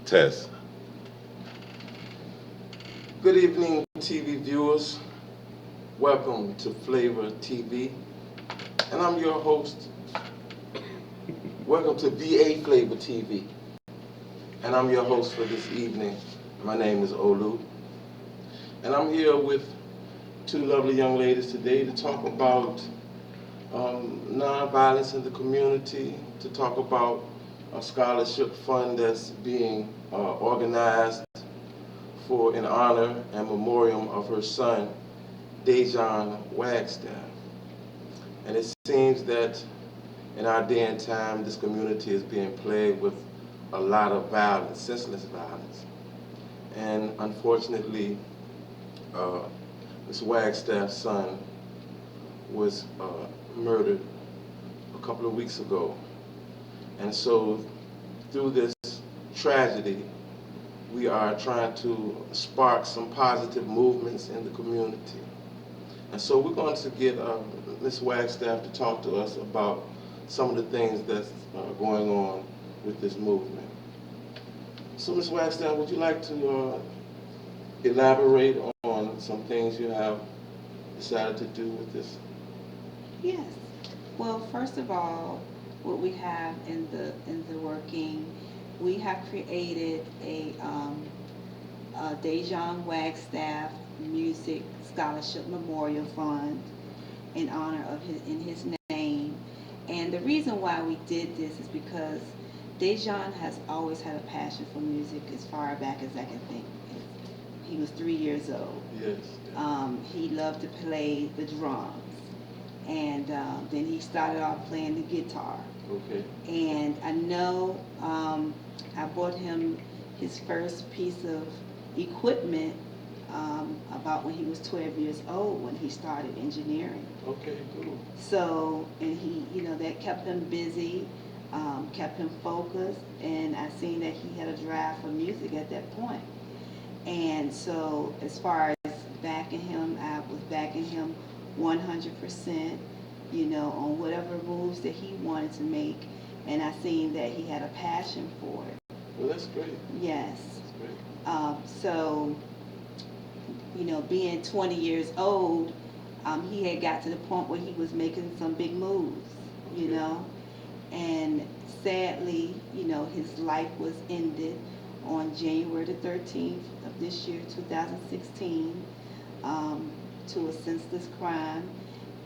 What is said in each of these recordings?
Test. Good evening, TV viewers. Welcome to Flavor TV. And I'm your host. Welcome to VA Flavor TV. And I'm your host for this evening. My name is Olu. And I'm here with two lovely young ladies today to talk about nonviolence in the community, to talk about a scholarship fund that's being organized for in honor and memoriam of her son, Dejon Wagstaff. And it seems that in our day and time, this community is being plagued with a lot of violence, senseless violence. And unfortunately, Ms. Wagstaff's son was murdered a couple of weeks ago. And so through this tragedy, we are trying to spark some positive movements in the community. And so we're going to get Ms. Wagstaff to talk to us about some of the things that's going on with this movement. So Ms. Wagstaff, would you like to elaborate on some things you have decided to do with this? Yes. Well, first of all, what we have in the working, we have created a Dejon Wagstaff Music Scholarship Memorial Fund in honor of his name. And the reason why we did this is because Dejon has always had a passion for music as far back as I can think. He was 3 years old. Yes. He loved to play the drums. And then he started off playing the guitar. Okay. And I know I bought him his first piece of equipment about when he was 12 years old, when he started engineering. Okay, cool. So, and he, that kept him busy, kept him focused, and I seen that he had a drive for music at that point. And so, as far as backing him, I was backing him 100%, on whatever moves that he wanted to make, and I seen that he had a passion for it. Well, that's great. Yes. That's great. So, being 20 years old, he had got to the point where he was making some big moves, and sadly, his life was ended on January the 13th of this year, 2016, to a senseless crime.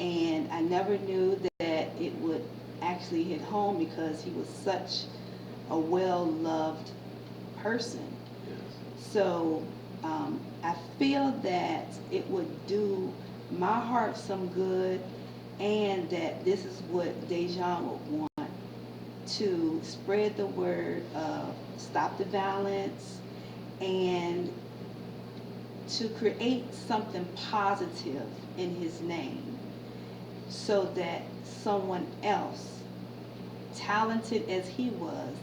And I never knew that it would actually hit home because he was such a well-loved person. Yes. So I feel that it would do my heart some good, and that this is what Dejon would want, to spread the word of stop the violence and to create something positive in his name so that someone else, talented as he was,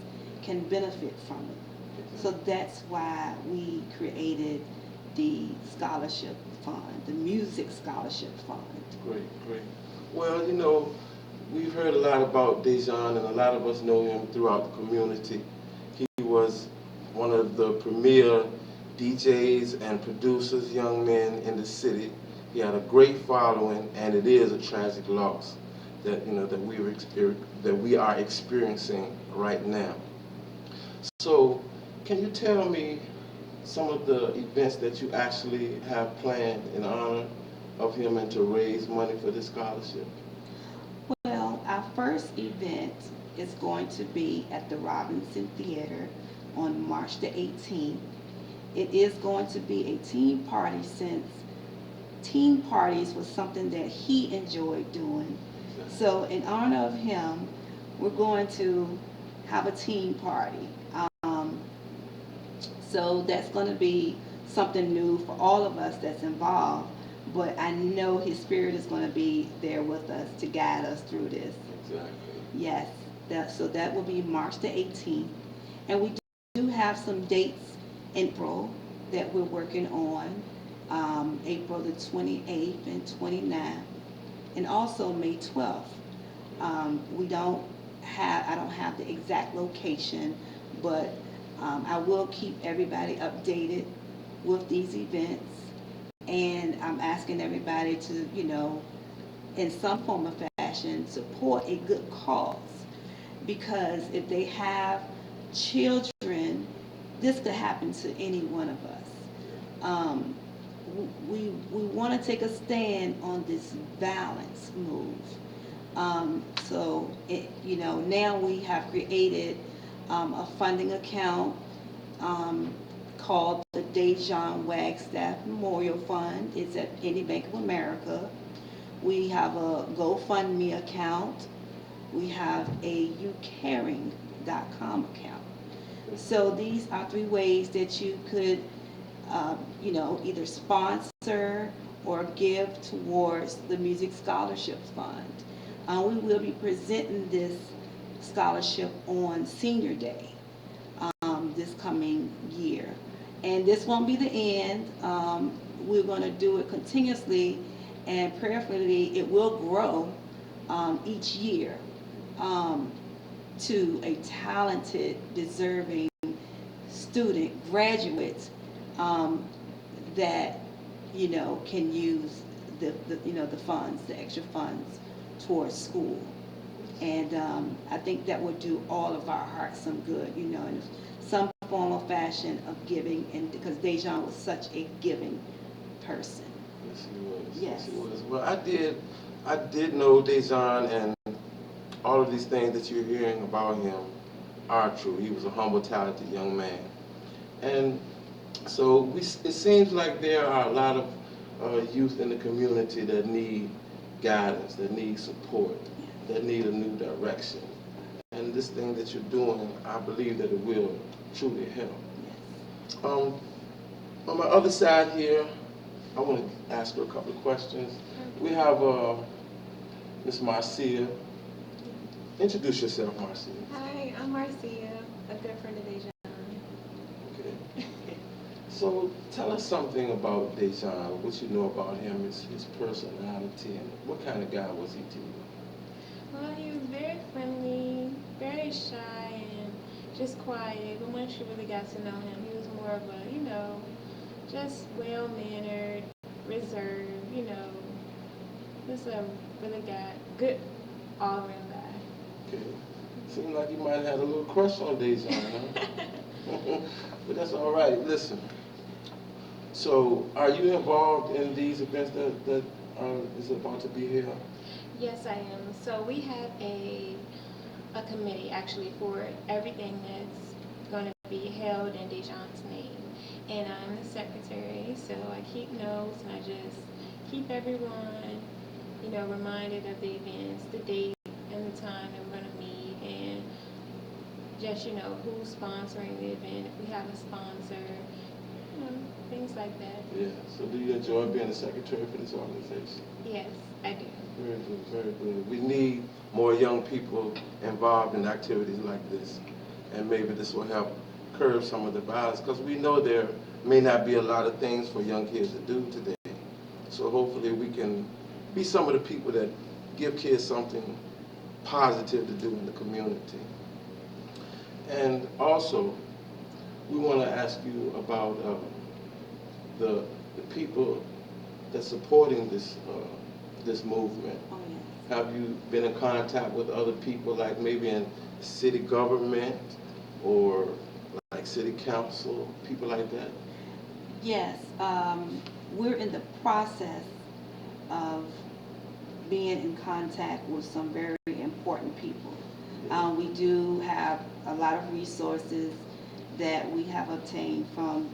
can benefit from it. So that's why we created the scholarship fund, the music scholarship fund. Great, great. Well, we've heard a lot about Dejon, and a lot of us know him throughout the community. He was one of the premier DJs and producers, young men in the city. He had a great following, and it is a tragic loss that that we are experiencing right now. So, can you tell me some of the events that you actually have planned in honor of him and to raise money for this scholarship? Well, our first event is going to be at the Robinson Theater on March the 18th. It is going to be a teen party, since teen parties was something that he enjoyed doing. So in honor of him, we're going to have a teen party. So that's going to be something new for all of us that's involved. But I know his spirit is going to be there with us to guide us through this. Exactly. Yes. So that will be March the 18th. And we do have some dates in April that we're working on. April the 28th and 29th. And also May 12th. I don't have the exact location, but I will keep everybody updated with these events, and I'm asking everybody to, in some form of fashion, support a good cause. Because if they have children, this could happen to any one of us. Um, we want to take a stand on this balance move. Now we have created a funding account called the Dejon Wagstaff Memorial Fund. It's at any Bank of America. We have a GoFundMe account. We have a youcaring.com account. So these are three ways that you could, either sponsor or give towards the Music Scholarships Fund. We will be presenting this scholarship on Senior Day this coming year. And this won't be the end. We're going to do it continuously, and prayerfully it will grow each year to a talented, deserving student, graduates that can use the funds, the extra funds towards school. And I think that would do all of our hearts some good, in some form or fashion of giving, and because Dejon was such a giving person. Yes, he was. Yes. He was. Well, I did know Dejon, and all of these things that you're hearing about him are true. He was a humble, talented young man. And so it seems like there are a lot of youth in the community that need guidance, that need support, that need a new direction. And this thing that you're doing, I believe that it will truly help. On my other side here, I want to ask her a couple of questions. We have Miss Marcia. Introduce yourself, Marcia. Hi, I'm Marcia, a good friend of Dejon. Okay. So tell us something about Dejon, what you know about him, his personality, and what kind of guy was he to you? Well, he was very friendly, very shy, and just quiet. But once you really got to know him, he was more of a, just well-mannered, reserved, just a really good all-around guy. Okay. Seemed like you might have had a little crush on Dejon, huh? But that's all right. Listen. So, are you involved in these events that is about to be here? Yes, I am. So we have a committee actually for everything that's going to be held in Dejon's name, and I'm the secretary. So I keep notes, and I just keep everyone, reminded of the events, the date, and the time that we're going to meet, and just who's sponsoring the event, if we have a sponsor, things like that. Yeah. So, do you enjoy being the secretary for this organization? Yes, I do. Very good, very good. We need more young people involved in activities like this, and maybe this will help curb some of the violence, because we know there may not be a lot of things for young kids to do today. So hopefully we can be some of the people that give kids something positive to do in the community. And also, we want to ask you about the people that's supporting this movement. Oh, yes. Have you been in contact with other people, like maybe in city government or like city council, people like that? Yes, we're in the process of being in contact with some very important people. We do have a lot of resources that we have obtained from,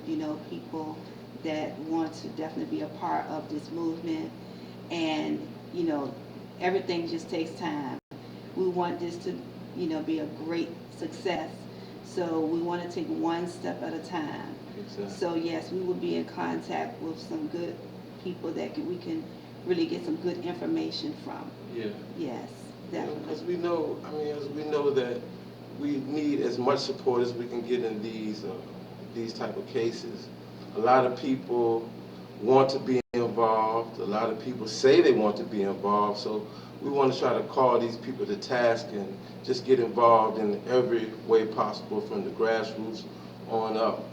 people that want to definitely be a part of this movement. And, everything just takes time. We want this to, be a great success. So we want to take one step at a time. Exactly. So yes, we will be in contact with some good people that we can really get some good information from. Yeah. Yes, definitely. Because we know, as we know that we need as much support as we can get in these type of cases. A lot of people want to be involved. A lot of people say they want to be involved. So we want to try to call these people to task and just get involved in every way possible, from the grassroots on up.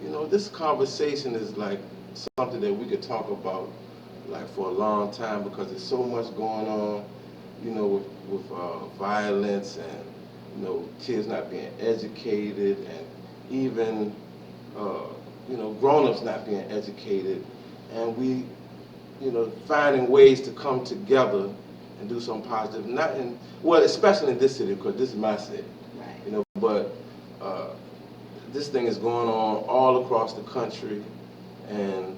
You know, this conversation is like something that we could talk about like for a long time because there's so much going on, you know, with violence and, you know, kids not being educated and even, you know, grown-ups not being educated. And we, you know, finding ways to come together and do something positive. Not in, well, especially in this city because this is my city, Right. you know, but this thing is going on all across the country, and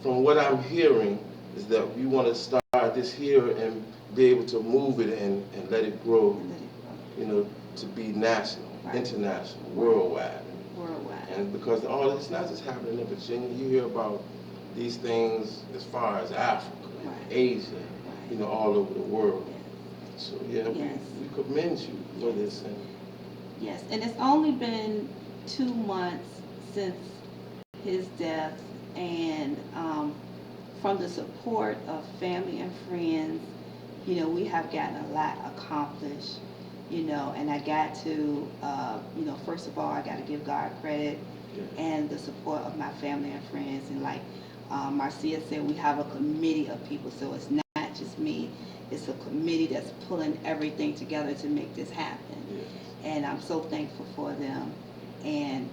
from what I'm hearing is that we want to start this here and be able to move it and let it grow, And let it grow. you know, to be national, Right. international, worldwide. Worldwide. And because all it's not just happening in Virginia, you hear about these things as far as Africa, Right. Asia, Right. you know, all over the world. Yes. So yeah, Yes. we commend you for Yes. this. And Yes, and it's only been 2 months since his death, and from the support of family and friends, you know, we have gotten a lot accomplished, you know, and I got to, you know, first of all, I got to give God credit and the support of my family and friends, and like Marcia said, we have a committee of people, so it's not just me, it's a committee that's pulling everything together to make this happen. And I'm so thankful for them. And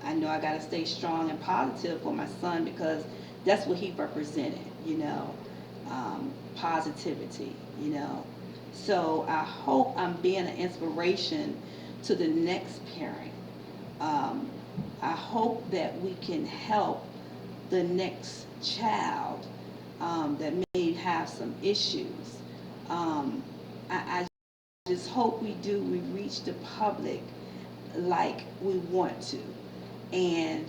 I know I got to stay strong and positive for my son because that's what he represented, you know, positivity, you know. So I hope I'm being an inspiration to the next parent. I hope that we can help the next child that may have some issues. I just hope we reach the public like we want to. And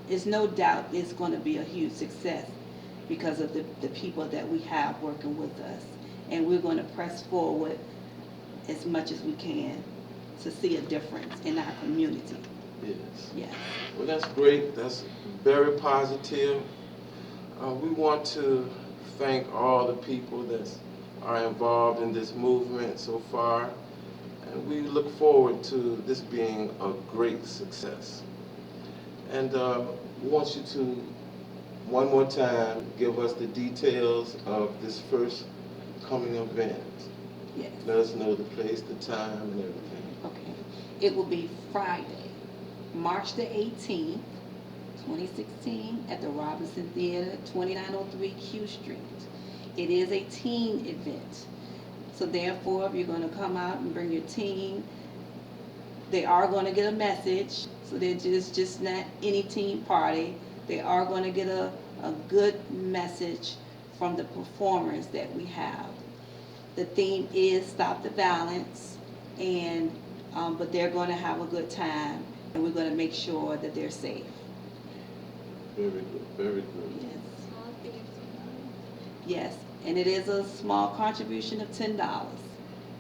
it's no doubt it's going to be a huge success because of the people that we have working with us. And we're going to press forward as much as we can to see a difference in our community. yes. Yes. Well, that's great. That's very positive. We want to thank all the people that are involved in this movement so far, and we look forward to this being a great success. And we want you to, one more time, give us the details of this first coming event. Yes. Let us know the place, the time, and everything. Okay. It will be Friday, March the 18th, 2016, at the Robinson Theater, 2903 Q Street. It is a teen event. So therefore, if you're going to come out and bring your teen, they are going to get a message. So they're just not any teen party. They are going to get a good message from the performers that we have. The theme is Stop the Violence, and but they're going to have a good time, and we're going to make sure that they're safe. Very good, very good. Yes. Yes, and it is a small contribution of $10.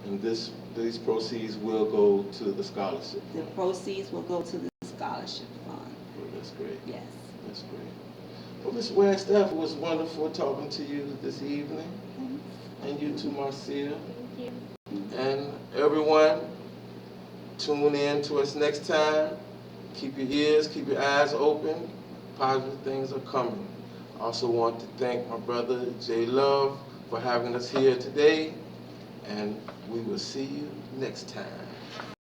And these proceeds will go to the scholarship The fund. proceeds will go to the scholarship fund. Well, that's great. Yes. That's great. Well, Ms. Wagstaff, it was wonderful talking to you this evening. And you too, Marcia. Thank you. And everyone, tune in to us next time. Keep your ears, keep your eyes open. Positive things are coming. I also want to thank my brother, Jay Love, for having us here today. And we will see you next time.